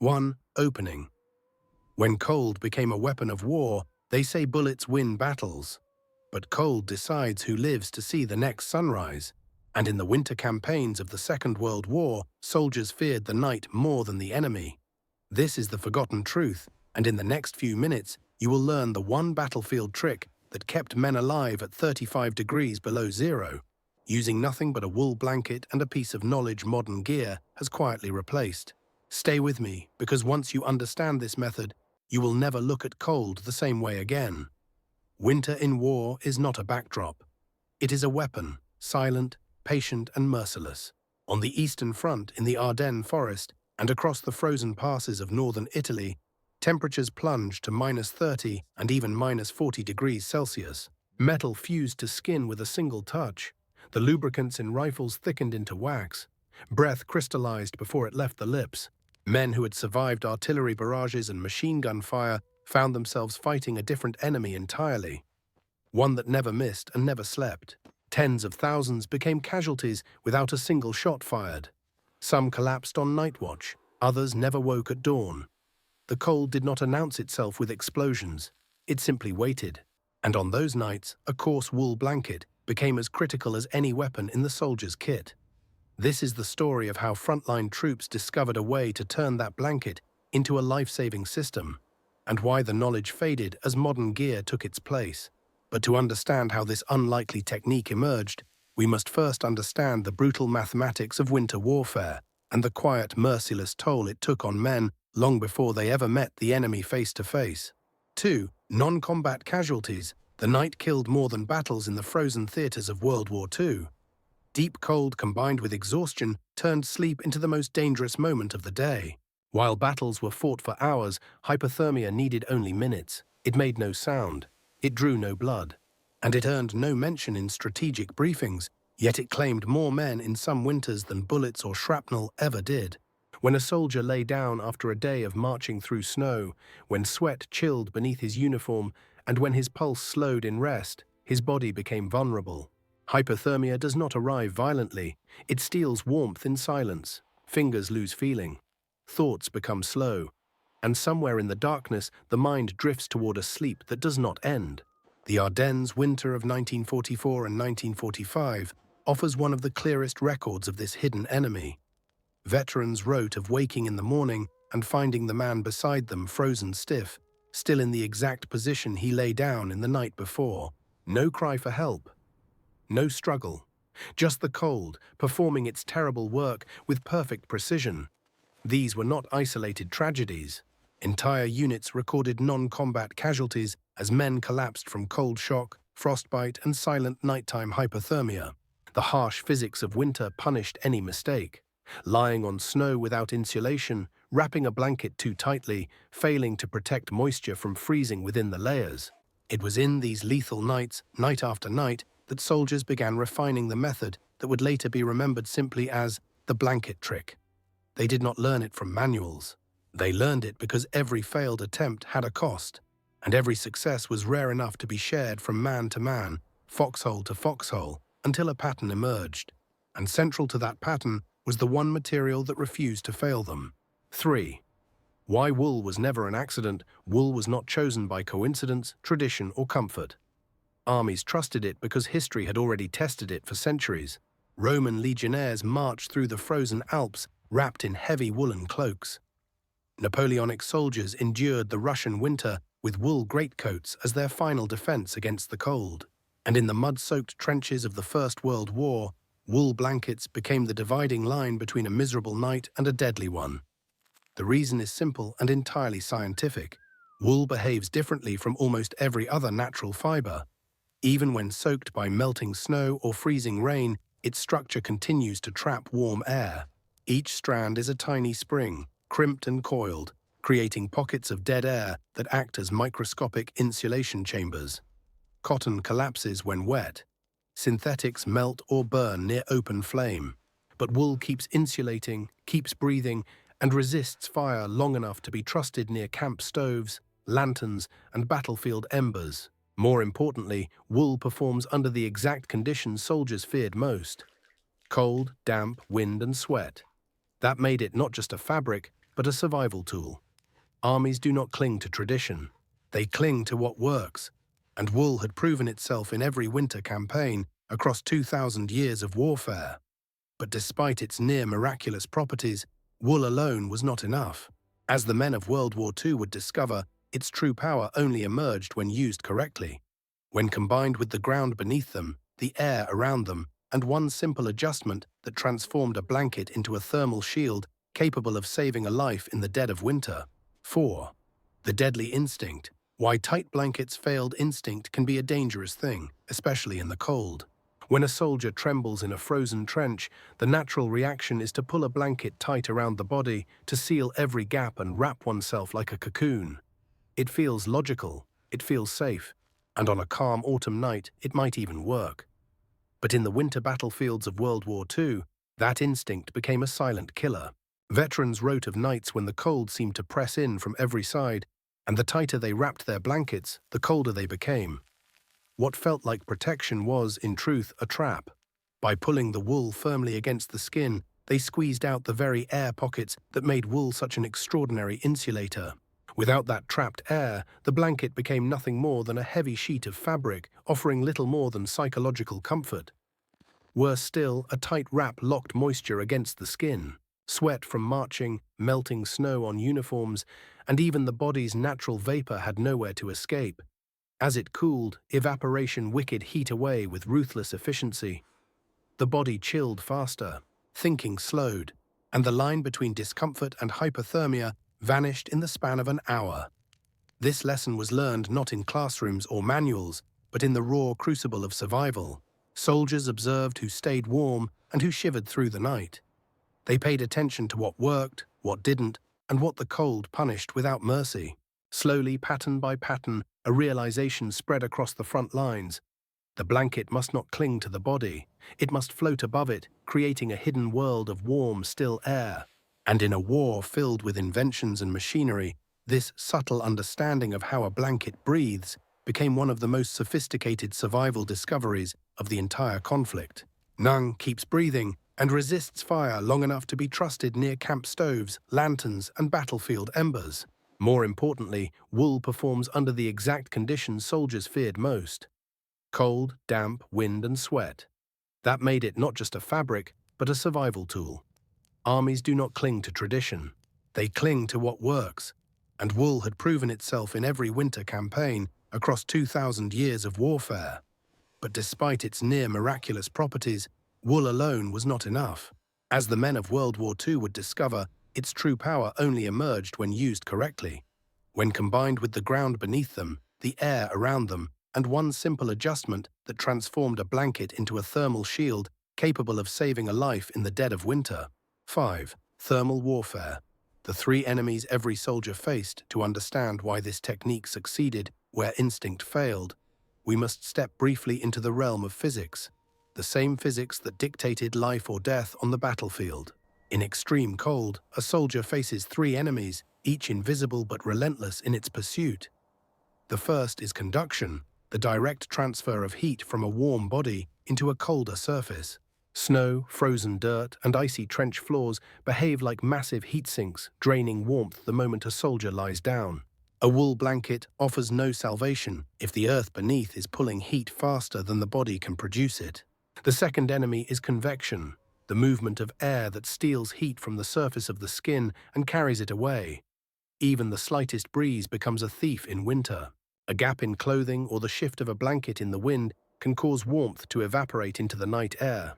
1. Opening. When cold became a weapon of war, they say bullets win battles. But cold decides who lives to see the next sunrise. And in the winter campaigns of the Second World War, soldiers feared the night more than the enemy. This is the forgotten truth, and in the next few minutes, you will learn the one battlefield trick that kept men alive at 35 degrees below zero, using nothing but a wool blanket and a piece of knowledge modern gear has quietly replaced. Stay with me, because once you understand this method, you will never look at cold the same way again. Winter in war is not a backdrop. It is a weapon, silent, patient and merciless. On the Eastern Front, in the Ardennes forest, and across the frozen passes of northern Italy, temperatures plunged to -30 and even -40 degrees Celsius. Metal fused to skin with a single touch. The lubricants in rifles thickened into wax. Breath crystallized before it left the lips. Men who had survived artillery barrages and machine gun fire found themselves fighting a different enemy entirely. One that never missed and never slept. Tens of thousands became casualties without a single shot fired. Some collapsed on night watch, others never woke at dawn. The cold did not announce itself with explosions, it simply waited. And on those nights, a coarse wool blanket became as critical as any weapon in the soldier's kit. This is the story of how frontline troops discovered a way to turn that blanket into a life-saving system, and why the knowledge faded as modern gear took its place. But to understand how this unlikely technique emerged, we must first understand the brutal mathematics of winter warfare and the quiet, merciless toll it took on men long before they ever met the enemy face to face. 2. Non-combat casualties. The night killed more than battles in the frozen theaters of World War II. Deep cold combined with exhaustion turned sleep into the most dangerous moment of the day. While battles were fought for hours, hypothermia needed only minutes. It made no sound. It drew no blood. And it earned no mention in strategic briefings, yet it claimed more men in some winters than bullets or shrapnel ever did. When a soldier lay down after a day of marching through snow, when sweat chilled beneath his uniform, and when his pulse slowed in rest, his body became vulnerable. Hypothermia does not arrive violently. It steals warmth in silence. Fingers lose feeling. Thoughts become slow. And somewhere in the darkness, the mind drifts toward a sleep that does not end. The Ardennes winter of 1944 and 1945 offers one of the clearest records of this hidden enemy. Veterans wrote of waking in the morning and finding the man beside them frozen stiff, still in the exact position he lay down in the night before. No cry for help. No struggle. Just the cold, performing its terrible work with perfect precision. These were not isolated tragedies. Entire units recorded non-combat casualties as men collapsed from cold shock, frostbite, and silent nighttime hypothermia. The harsh physics of winter punished any mistake. Lying on snow without insulation, wrapping a blanket too tightly, failing to protect moisture from freezing within the layers. It was in these lethal nights, night after night, that soldiers began refining the method that would later be remembered simply as the blanket trick. They did not learn it from manuals. They learned it because every failed attempt had a cost, and every success was rare enough to be shared from man to man, foxhole to foxhole, until a pattern emerged. And central to that pattern was the one material that refused to fail them. 3. Why wool was never an accident. Wool was not chosen by coincidence, tradition, or comfort. Armies trusted it because history had already tested it for centuries. Roman legionnaires marched through the frozen Alps wrapped in heavy woolen cloaks. Napoleonic soldiers endured the Russian winter with wool greatcoats as their final defense against the cold. And in the mud-soaked trenches of the First World War, wool blankets became the dividing line between a miserable night and a deadly one. The reason is simple and entirely scientific. Wool behaves differently from almost every other natural fiber. Even when soaked by melting snow or freezing rain, its structure continues to trap warm air. Each strand is a tiny spring, crimped and coiled, creating pockets of dead air that act as microscopic insulation chambers. Cotton collapses when wet. Synthetics melt or burn near open flame. But wool keeps insulating, keeps breathing, and resists fire long enough to be trusted near camp stoves, lanterns, and battlefield embers. More importantly, wool performs under the exact conditions soldiers feared most: cold, damp, wind, and sweat. That made it not just a fabric, but a survival tool. Armies do not cling to tradition. They cling to what works, and wool had proven itself in every winter campaign across 2,000 years of warfare. But despite its near-miraculous properties, wool alone was not enough. As the men of World War II would discover, its true power only emerged when used correctly. When combined with the ground beneath them, the air around them, and one simple adjustment that transformed a blanket into a thermal shield capable of saving a life in the dead of winter. 4. The deadly instinct. Why tight blankets failed instinct can be a dangerous thing, especially in the cold. When a soldier trembles in a frozen trench, the natural reaction is to pull a blanket tight around the body to seal every gap and wrap oneself like a cocoon. It feels logical, it feels safe, and on a calm autumn night it might even work. But in the winter battlefields of World War II, that instinct became a silent killer. Veterans wrote of nights when the cold seemed to press in from every side, and the tighter they wrapped their blankets, the colder they became. What felt like protection was, in truth, a trap. By pulling the wool firmly against the skin, they squeezed out the very air pockets that made wool such an extraordinary insulator. Without that trapped air, the blanket became nothing more than a heavy sheet of fabric, offering little more than psychological comfort. Worse still, a tight wrap locked moisture against the skin. Sweat from marching, melting snow on uniforms, and even the body's natural vapor had nowhere to escape. As it cooled, evaporation wicked heat away with ruthless efficiency. The body chilled faster, thinking slowed, and the line between discomfort and hypothermia vanished in the span of an hour. This lesson was learned not in classrooms or manuals, but in the raw crucible of survival. Soldiers observed who stayed warm and who shivered through the night. They paid attention to what worked, what didn't, and what the cold punished without mercy. Slowly, pattern by pattern, a realization spread across the front lines. The blanket must not cling to the body. It must float above it, creating a hidden world of warm, still air. And in a war filled with inventions and machinery, this subtle understanding of how a blanket breathes became one of the most sophisticated survival discoveries of the entire conflict. Nung keeps breathing and resists fire long enough to be trusted near camp stoves, lanterns, and battlefield embers. More importantly, wool performs under the exact conditions soldiers feared most: cold, damp, wind, and sweat. That made it not just a fabric, but a survival tool. Armies do not cling to tradition. They cling to what works, and wool had proven itself in every winter campaign across 2,000 years of warfare. But despite its near-miraculous properties, wool alone was not enough. As the men of World War II would discover, its true power only emerged when used correctly. When combined with the ground beneath them, the air around them, and one simple adjustment that transformed a blanket into a thermal shield capable of saving a life in the dead of winter. 5. Thermal warfare. The three enemies every soldier faced. To understand why this technique succeeded where instinct failed, we must step briefly into the realm of physics, the same physics that dictated life or death on the battlefield. In extreme cold, a soldier faces three enemies, each invisible but relentless in its pursuit. The first is conduction, the direct transfer of heat from a warm body into a colder surface. Snow, frozen dirt, and icy trench floors behave like massive heat sinks, draining warmth the moment a soldier lies down. A wool blanket offers no salvation if the earth beneath is pulling heat faster than the body can produce it. The second enemy is convection, the movement of air that steals heat from the surface of the skin and carries it away. Even the slightest breeze becomes a thief in winter. A gap in clothing or the shift of a blanket in the wind can cause warmth to evaporate into the night air.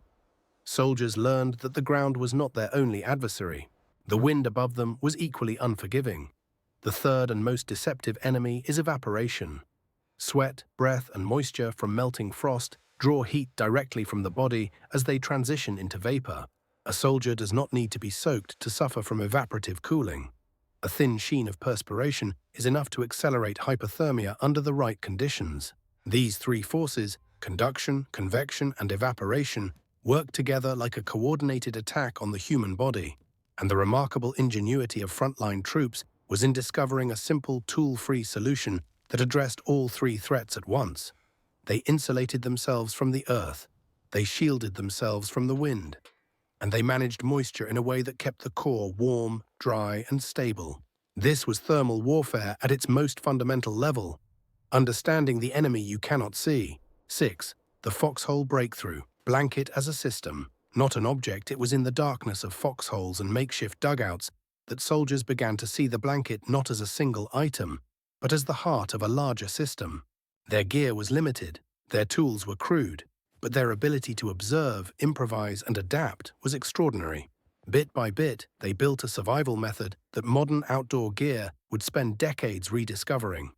Soldiers learned that the ground was not their only adversary. The wind above them was equally unforgiving. The third and most deceptive enemy is evaporation. Sweat, breath, and moisture from melting frost draw heat directly from the body as they transition into vapor. A soldier does not need to be soaked to suffer from evaporative cooling. A thin sheen of perspiration is enough to accelerate hypothermia under the right conditions. These three forces, conduction, convection, and evaporation, work together like a coordinated attack on the human body. And the remarkable ingenuity of frontline troops was in discovering a simple, tool-free solution that addressed all three threats at once. They insulated themselves from the earth. They shielded themselves from the wind. and they managed moisture in a way that kept the core warm, dry, and stable. This was thermal warfare at its most fundamental level, understanding the enemy you cannot see. 6. The foxhole breakthrough. Blanket as a system. Not an object, it was in the darkness of foxholes and makeshift dugouts that soldiers began to see the blanket not as a single item, but as the heart of a larger system. Their gear was limited, their tools were crude, but their ability to observe, improvise, and adapt was extraordinary. Bit by bit, they built a survival method that modern outdoor gear would spend decades rediscovering.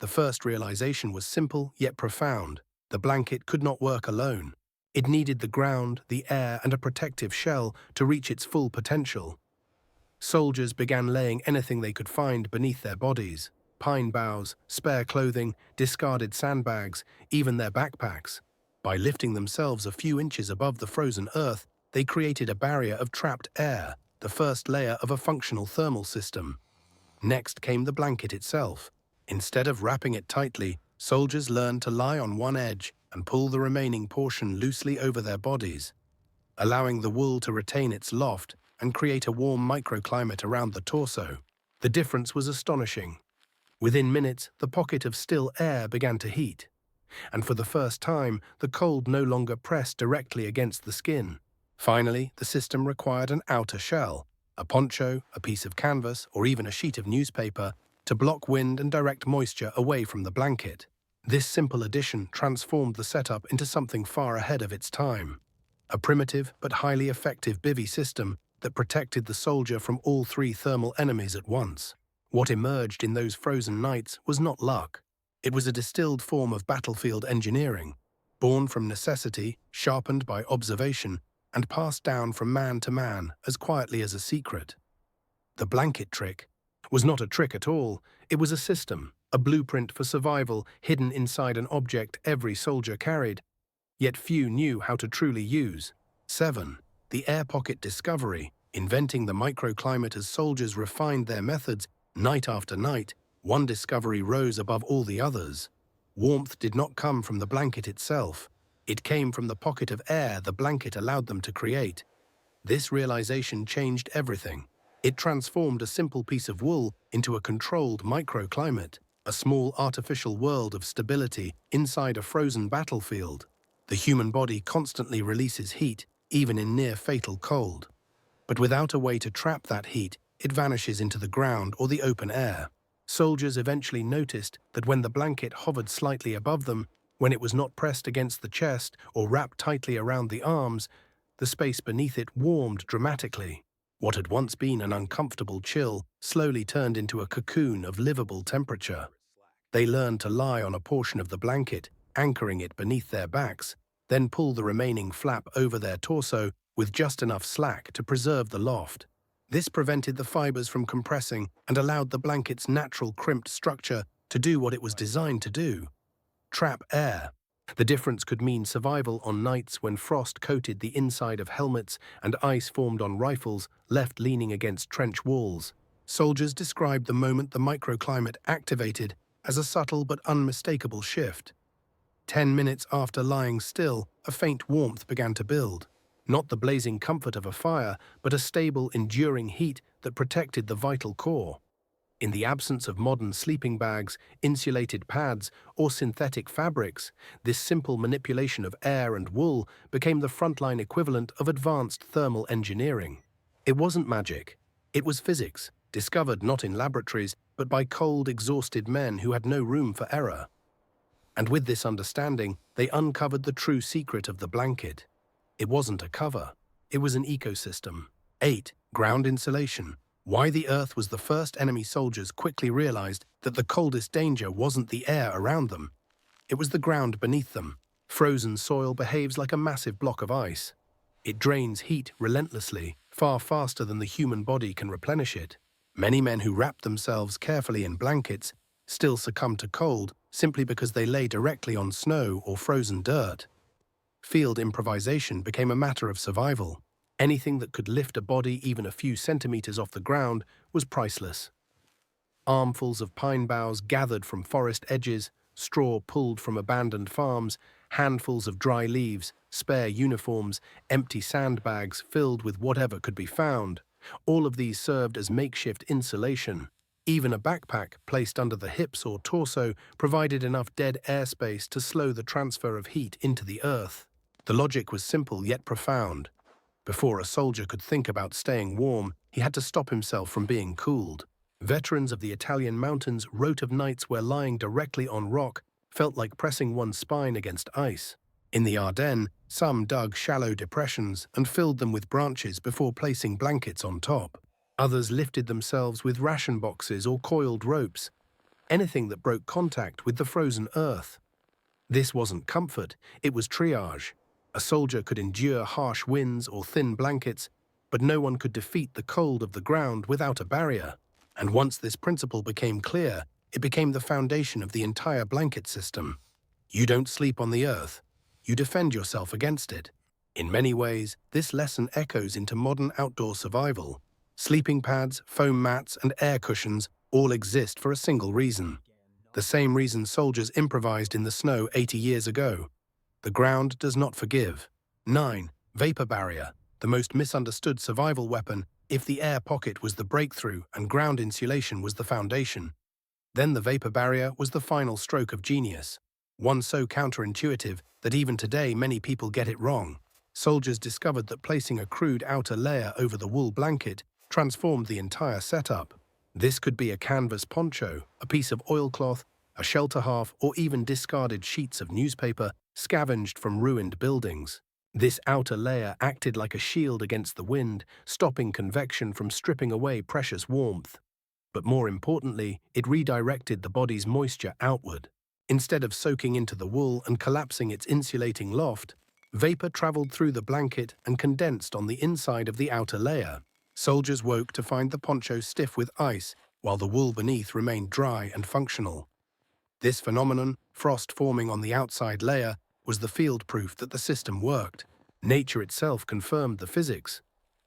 The first realization was simple yet profound. The blanket could not work alone. It needed the ground, the air, and a protective shell to reach its full potential. Soldiers began laying anything they could find beneath their bodies: pine boughs, spare clothing, discarded sandbags, even their backpacks. By lifting themselves a few inches above the frozen earth, they created a barrier of trapped air, the first layer of a functional thermal system. Next came the blanket itself. Instead of wrapping it tightly, soldiers learned to lie on one edge and pull the remaining portion loosely over their bodies, allowing the wool to retain its loft and create a warm microclimate around the torso. The difference was astonishing. Within minutes, the pocket of still air began to heat, and for the first time, the cold no longer pressed directly against the skin. Finally, the system required an outer shell, a poncho, a piece of canvas, or even a sheet of newspaper, to block wind and direct moisture away from the blanket. This simple addition transformed the setup into something far ahead of its time. A primitive but highly effective bivvy system that protected the soldier from all three thermal enemies at once. What emerged in those frozen nights was not luck. It was a distilled form of battlefield engineering, born from necessity, sharpened by observation, and passed down from man to man as quietly as a secret. The blanket trick was not a trick at all. It was a system, a blueprint for survival hidden inside an object every soldier carried, yet few knew how to truly use. 7. The air pocket discovery. Inventing the microclimate as soldiers refined their methods, night after night, one discovery rose above all the others. Warmth did not come from the blanket itself. It came from the pocket of air the blanket allowed them to create. This realization changed everything. It transformed a simple piece of wool into a controlled microclimate, a small artificial world of stability inside a frozen battlefield. The human body constantly releases heat, even in near-fatal cold. But without a way to trap that heat, it vanishes into the ground or the open air. Soldiers eventually noticed that when the blanket hovered slightly above them, when it was not pressed against the chest or wrapped tightly around the arms, the space beneath it warmed dramatically. What had once been an uncomfortable chill slowly turned into a cocoon of livable temperature. They learned to lie on a portion of the blanket, anchoring it beneath their backs, then pull the remaining flap over their torso with just enough slack to preserve the loft. This prevented the fibers from compressing and allowed the blanket's natural crimped structure to do what it was designed to do: trap air. The difference could mean survival on nights when frost coated the inside of helmets and ice formed on rifles left leaning against trench walls. Soldiers described the moment the microclimate activated as a subtle but unmistakable shift. 10 minutes after lying still, a faint warmth began to build. Not the blazing comfort of a fire, but a stable, enduring heat that protected the vital core. In the absence of modern sleeping bags, insulated pads, or synthetic fabrics, this simple manipulation of air and wool became the frontline equivalent of advanced thermal engineering. It wasn't magic. It was physics, discovered not in laboratories, but by cold, exhausted men who had no room for error. And with this understanding, they uncovered the true secret of the blanket. It wasn't a cover. It was an ecosystem. 8. Ground insulation. Why the Earth was the first enemy soldiers quickly realized that the coldest danger wasn't the air around them. It was the ground beneath them. Frozen soil behaves like a massive block of ice. It drains heat relentlessly, far faster than the human body can replenish it. Many men who wrap themselves carefully in blankets still succumb to cold simply because they lay directly on snow or frozen dirt. Field improvisation became a matter of survival. Anything that could lift a body even a few centimeters off the ground was priceless. Armfuls of pine boughs gathered from forest edges, straw pulled from abandoned farms, handfuls of dry leaves, spare uniforms, empty sandbags filled with whatever could be found. All of these served as makeshift insulation. Even a backpack placed under the hips or torso provided enough dead airspace to slow the transfer of heat into the earth. The logic was simple yet profound. Before a soldier could think about staying warm, he had to stop himself from being cooled. Veterans of the Italian mountains wrote of nights where lying directly on rock felt like pressing one's spine against ice. In the Ardennes, some dug shallow depressions and filled them with branches before placing blankets on top. Others lifted themselves with ration boxes or coiled ropes, anything that broke contact with the frozen earth. This wasn't comfort, it was triage. A soldier could endure harsh winds or thin blankets, but no one could defeat the cold of the ground without a barrier. And once this principle became clear, it became the foundation of the entire blanket system. You don't sleep on the earth, you defend yourself against it. In many ways, this lesson echoes into modern outdoor survival. Sleeping pads, foam mats, and air cushions all exist for a single reason. The same reason soldiers improvised in the snow 80 years ago. The ground does not forgive. 9. Vapor barrier, the most misunderstood survival weapon if the air pocket was the breakthrough and ground insulation was the foundation. Then the vapor barrier was the final stroke of genius, one so counterintuitive that even today many people get it wrong. Soldiers discovered that placing a crude outer layer over the wool blanket transformed the entire setup. This could be a canvas poncho, a piece of oilcloth, a shelter half, or even discarded sheets of newspaper scavenged from ruined buildings. This outer layer acted like a shield against the wind, stopping convection from stripping away precious warmth. But more importantly, it redirected the body's moisture outward. Instead of soaking into the wool and collapsing its insulating loft, vapor traveled through the blanket and condensed on the inside of the outer layer. Soldiers woke to find the poncho stiff with ice, while the wool beneath remained dry and functional. This phenomenon, frost forming on the outside layer, was the field proof that the system worked. Nature itself confirmed the physics.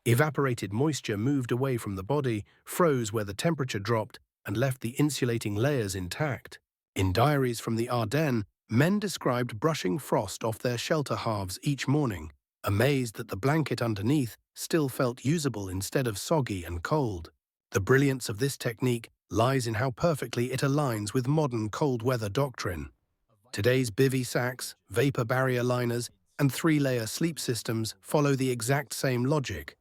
Evaporated moisture moved away from the body, froze where the temperature dropped, and left the insulating layers intact. In diaries from the Ardennes, men described brushing frost off their shelter halves each morning, amazed that the blanket underneath still felt usable instead of soggy and cold. The brilliance of this technique lies in how perfectly it aligns with modern cold-weather doctrine. Today's bivy sacks, vapor barrier liners, and three-layer sleep systems follow the exact same logic.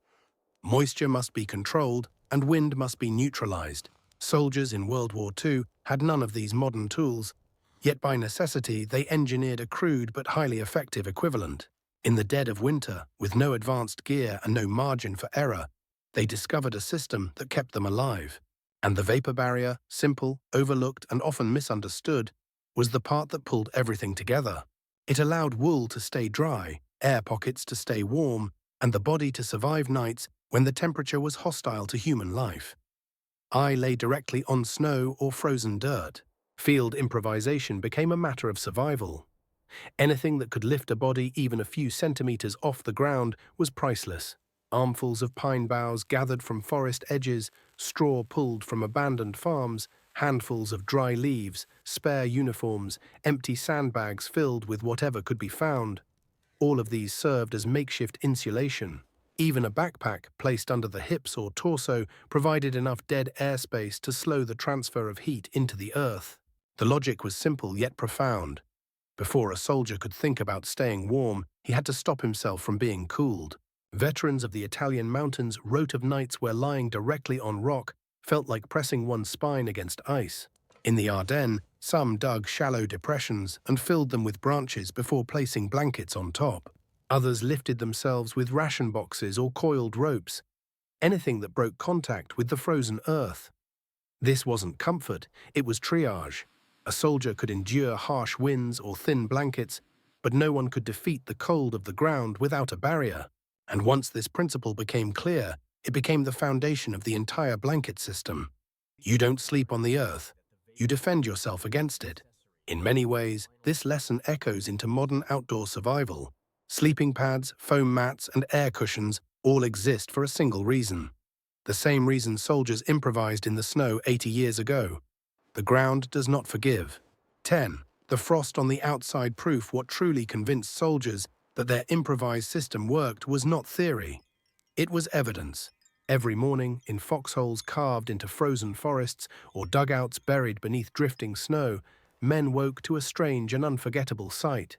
Moisture must be controlled and wind must be neutralized. Soldiers in World War II had none of these modern tools, yet by necessity they engineered a crude but highly effective equivalent. In the dead of winter, with no advanced gear and no margin for error, they discovered a system that kept them alive. And the vapor barrier, simple, overlooked, and often misunderstood, was the part that pulled everything together. It allowed wool to stay dry, air pockets to stay warm, and the body to survive nights when the temperature was hostile to human life. I lay directly on snow or frozen dirt. Field improvisation became a matter of survival. Anything that could lift a body even a few centimeters off the ground was priceless. Armfuls of pine boughs gathered from forest edges, straw pulled from abandoned farms, handfuls of dry leaves, spare uniforms, empty sandbags filled with whatever could be found. All of these served as makeshift insulation. Even a backpack placed under the hips or torso provided enough dead airspace to slow the transfer of heat into the earth. The logic was simple yet profound. Before a soldier could think about staying warm, he had to stop himself from being cooled. Veterans of the Italian mountains wrote of nights where lying directly on rock felt like pressing one's spine against ice. In the Ardennes, some dug shallow depressions and filled them with branches before placing blankets on top. Others lifted themselves with ration boxes or coiled ropes, anything that broke contact with the frozen earth. This wasn't comfort, it was triage. A soldier could endure harsh winds or thin blankets, but no one could defeat the cold of the ground without a barrier. And once this principle became clear, it became the foundation of the entire blanket system. You don't sleep on the earth, you defend yourself against it. In many ways, this lesson echoes into modern outdoor survival. Sleeping pads, foam mats, and air cushions all exist for a single reason. The same reason soldiers improvised in the snow 80 years ago. The ground does not forgive. 10. The The frost on the outside proof what truly convinced soldiers that their improvised system worked was not theory. It was evidence. Every morning, in foxholes carved into frozen forests or dugouts buried beneath drifting snow, men woke to a strange and unforgettable sight.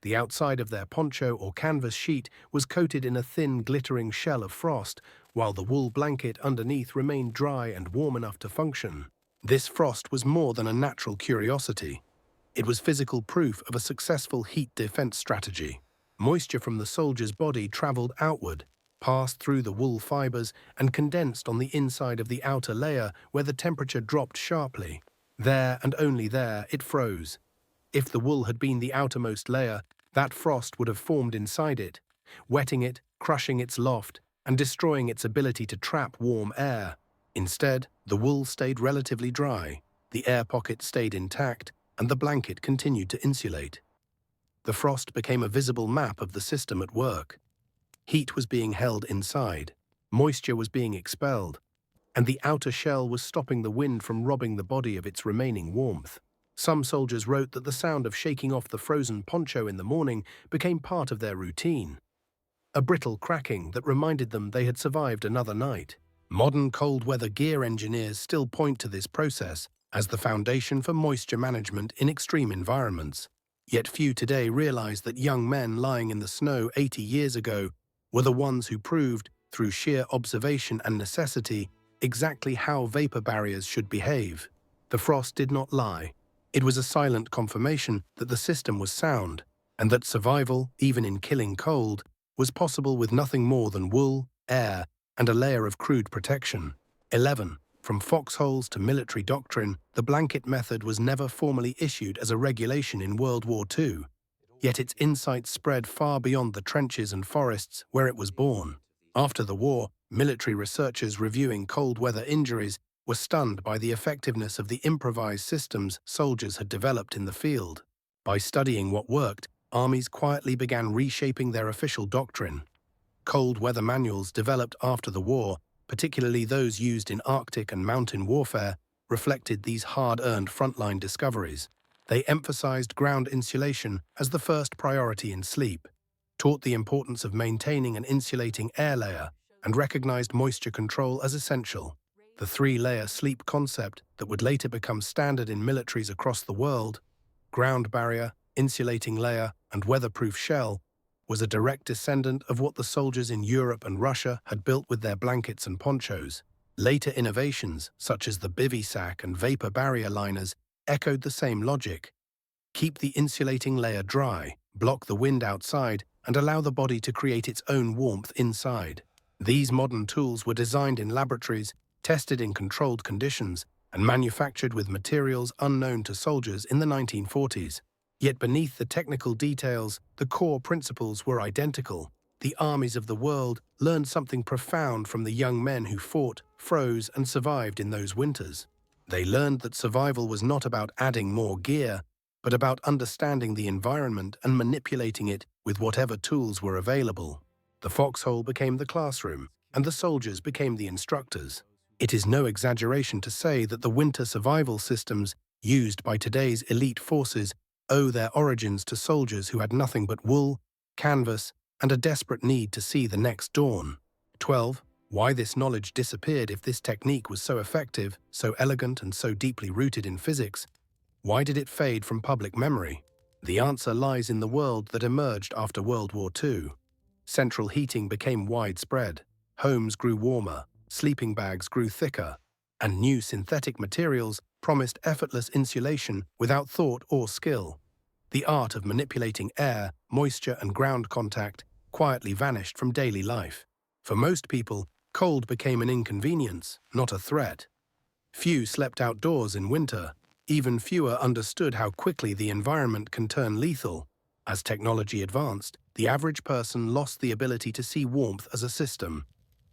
The outside of their poncho or canvas sheet was coated in a thin, glittering shell of frost, while the wool blanket underneath remained dry and warm enough to function. This frost was more than a natural curiosity. It was physical proof of a successful heat defense strategy. Moisture from the soldier's body traveled outward, passed through the wool fibers, and condensed on the inside of the outer layer where the temperature dropped sharply. There, and only there, it froze. If the wool had been the outermost layer, that frost would have formed inside it, wetting it, crushing its loft, and destroying its ability to trap warm air. Instead, the wool stayed relatively dry, the air pocket stayed intact, and the blanket continued to insulate. The frost became a visible map of the system at work. Heat was being held inside, moisture was being expelled, and the outer shell was stopping the wind from robbing the body of its remaining warmth. Some soldiers wrote that the sound of shaking off the frozen poncho in the morning became part of their routine, a brittle cracking that reminded them they had survived another night. Modern cold-weather gear engineers still point to this process as the foundation for moisture management in extreme environments. Yet few today realize that young men lying in the snow 80 years ago were the ones who proved, through sheer observation and necessity, exactly how vapor barriers should behave. The frost did not lie. It was a silent confirmation that the system was sound, and that survival, even in killing cold, was possible with nothing more than wool, air, and a layer of crude protection. 11. From foxholes to military doctrine, the blanket method was never formally issued as a regulation in World War II, yet its insights spread far beyond the trenches and forests where it was born. After the war, military researchers reviewing cold weather injuries were stunned by the effectiveness of the improvised systems soldiers had developed in the field. By studying what worked, armies quietly began reshaping their official doctrine. Cold weather manuals developed after the war, particularly those used in Arctic and mountain warfare, reflected these hard-earned frontline discoveries. They emphasized ground insulation as the first priority in sleep, taught the importance of maintaining an insulating air layer, and recognized moisture control as essential. The three-layer sleep concept that would later become standard in militaries across the world, ground barrier, insulating layer, and weatherproof shell, was a direct descendant of what the soldiers in Europe and Russia had built with their blankets and ponchos. Later innovations, such as the bivy sack and vapor barrier liners, echoed the same logic. Keep the insulating layer dry, block the wind outside, and allow the body to create its own warmth inside. These modern tools were designed in laboratories, tested in controlled conditions, and manufactured with materials unknown to soldiers in the 1940s. Yet beneath the technical details, the core principles were identical. The armies of the world learned something profound from the young men who fought, froze, and survived in those winters. They learned that survival was not about adding more gear, but about understanding the environment and manipulating it with whatever tools were available. The foxhole became the classroom, and the soldiers became the instructors. It is no exaggeration to say that the winter survival systems used by today's elite forces owe their origins to soldiers who had nothing but wool, canvas, and a desperate need to see the next dawn. 12. Why this knowledge disappeared if this technique was so effective, so elegant, and so deeply rooted in physics? Why did it fade from public memory? The answer lies in the world that emerged after World War II. Central heating became widespread, homes grew warmer, sleeping bags grew thicker, and new synthetic materials promised effortless insulation without thought or skill. The art of manipulating air, moisture, and ground contact quietly vanished from daily life. For most people, cold became an inconvenience, not a threat. Few slept outdoors in winter. Even fewer understood how quickly the environment can turn lethal. As technology advanced, the average person lost the ability to see warmth as a system,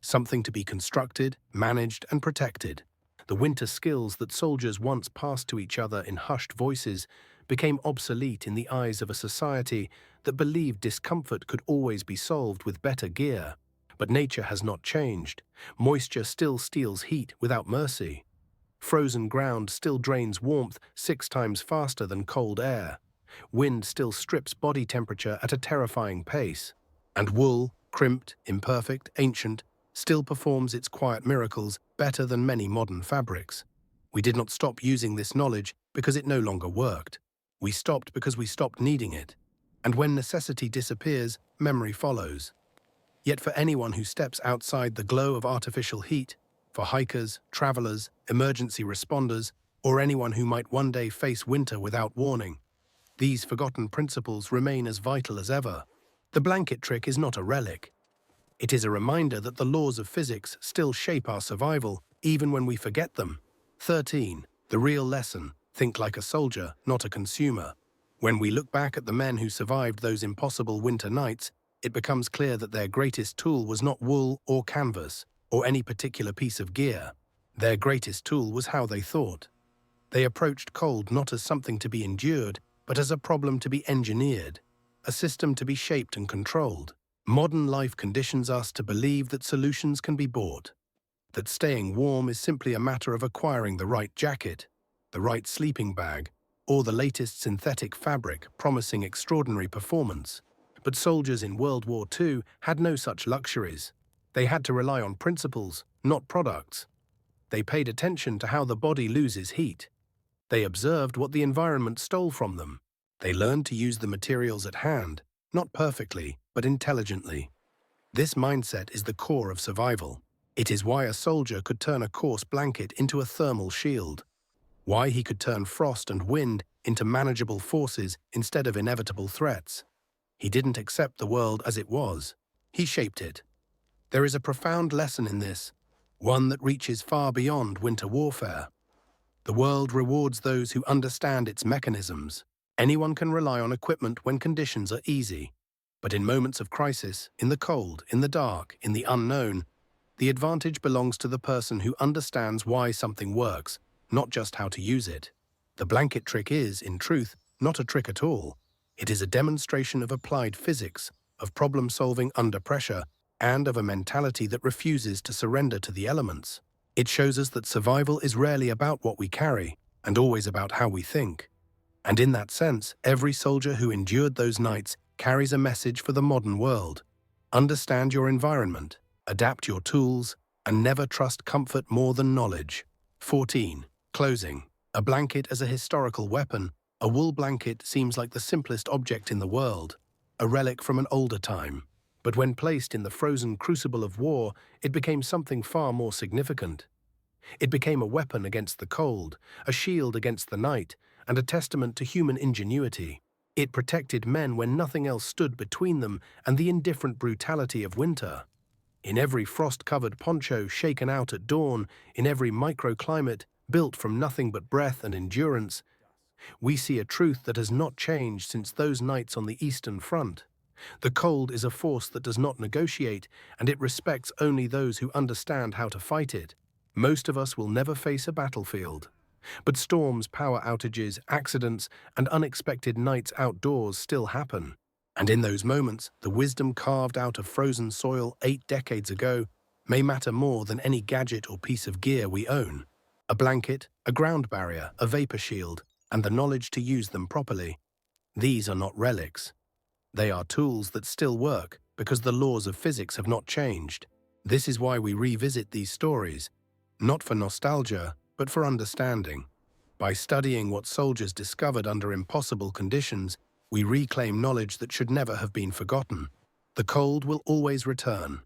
something to be constructed, managed, and protected. The winter skills that soldiers once passed to each other in hushed voices became obsolete in the eyes of a society that believed discomfort could always be solved with better gear. But nature has not changed. Moisture still steals heat without mercy. Frozen ground still drains warmth 6 times faster than cold air. Wind still strips body temperature at a terrifying pace. And wool, crimped, imperfect, ancient, still performs its quiet miracles better than many modern fabrics. We did not stop using this knowledge because it no longer worked. We stopped because we stopped needing it. And when necessity disappears, memory follows. Yet for anyone who steps outside the glow of artificial heat, for hikers, travelers, emergency responders, or anyone who might one day face winter without warning, these forgotten principles remain as vital as ever. The blanket trick is not a relic. It is a reminder that the laws of physics still shape our survival, even when we forget them. 13. The real lesson: think like a soldier, not a consumer. When we look back at the men who survived those impossible winter nights, it becomes clear that their greatest tool was not wool or canvas, or any particular piece of gear. Their greatest tool was how they thought. They approached cold not as something to be endured, but as a problem to be engineered, a system to be shaped and controlled. Modern life conditions us to believe that solutions can be bought, that staying warm is simply a matter of acquiring the right jacket, the right sleeping bag, or the latest synthetic fabric promising extraordinary performance. But soldiers in World War II had no such luxuries. They had to rely on principles, not products. They paid attention to how the body loses heat. They observed what the environment stole from them. They learned to use the materials at hand, not perfectly, but intelligently. This mindset is the core of survival. It is why a soldier could turn a coarse blanket into a thermal shield, why he could turn frost and wind into manageable forces instead of inevitable threats. He didn't accept the world as it was. He shaped it. There is a profound lesson in this, one that reaches far beyond winter warfare. The world rewards those who understand its mechanisms. Anyone can rely on equipment when conditions are easy. But in moments of crisis, in the cold, in the dark, in the unknown, the advantage belongs to the person who understands why something works, not just how to use it. The blanket trick is, in truth, not a trick at all. It is a demonstration of applied physics, of problem-solving under pressure, and of a mentality that refuses to surrender to the elements. It shows us that survival is rarely about what we carry, and always about how we think. And in that sense, every soldier who endured those nights carries a message for the modern world. Understand your environment, adapt your tools, and never trust comfort more than knowledge. 14. Closing. A blanket as a historical weapon. A wool blanket seems like the simplest object in the world, a relic from an older time. But when placed in the frozen crucible of war, it became something far more significant. It became a weapon against the cold, a shield against the night, and a testament to human ingenuity. It protected men when nothing else stood between them and the indifferent brutality of winter. In every frost-covered poncho shaken out at dawn, in every microclimate built from nothing but breath and endurance, we see a truth that has not changed since those nights on the Eastern Front. The cold is a force that does not negotiate, and it respects only those who understand how to fight it. Most of us will never face a battlefield. But storms, power outages, accidents, and unexpected nights outdoors still happen. And in those moments, the wisdom carved out of frozen soil 8 decades ago may matter more than any gadget or piece of gear we own. A blanket, a ground barrier, a vapor shield, and the knowledge to use them properly. These are not relics. They are tools that still work because the laws of physics have not changed. This is why we revisit these stories, not for nostalgia, but for understanding. By studying what soldiers discovered under impossible conditions, we reclaim knowledge that should never have been forgotten. The cold will always return,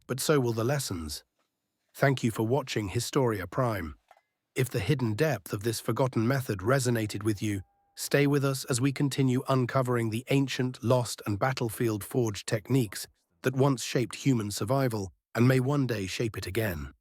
but so will the lessons. Thank you for watching Historia Prime. If the hidden depth of this forgotten method resonated with you, stay with us as we continue uncovering the ancient, lost, and battlefield-forged techniques that once shaped human survival and may one day shape it again.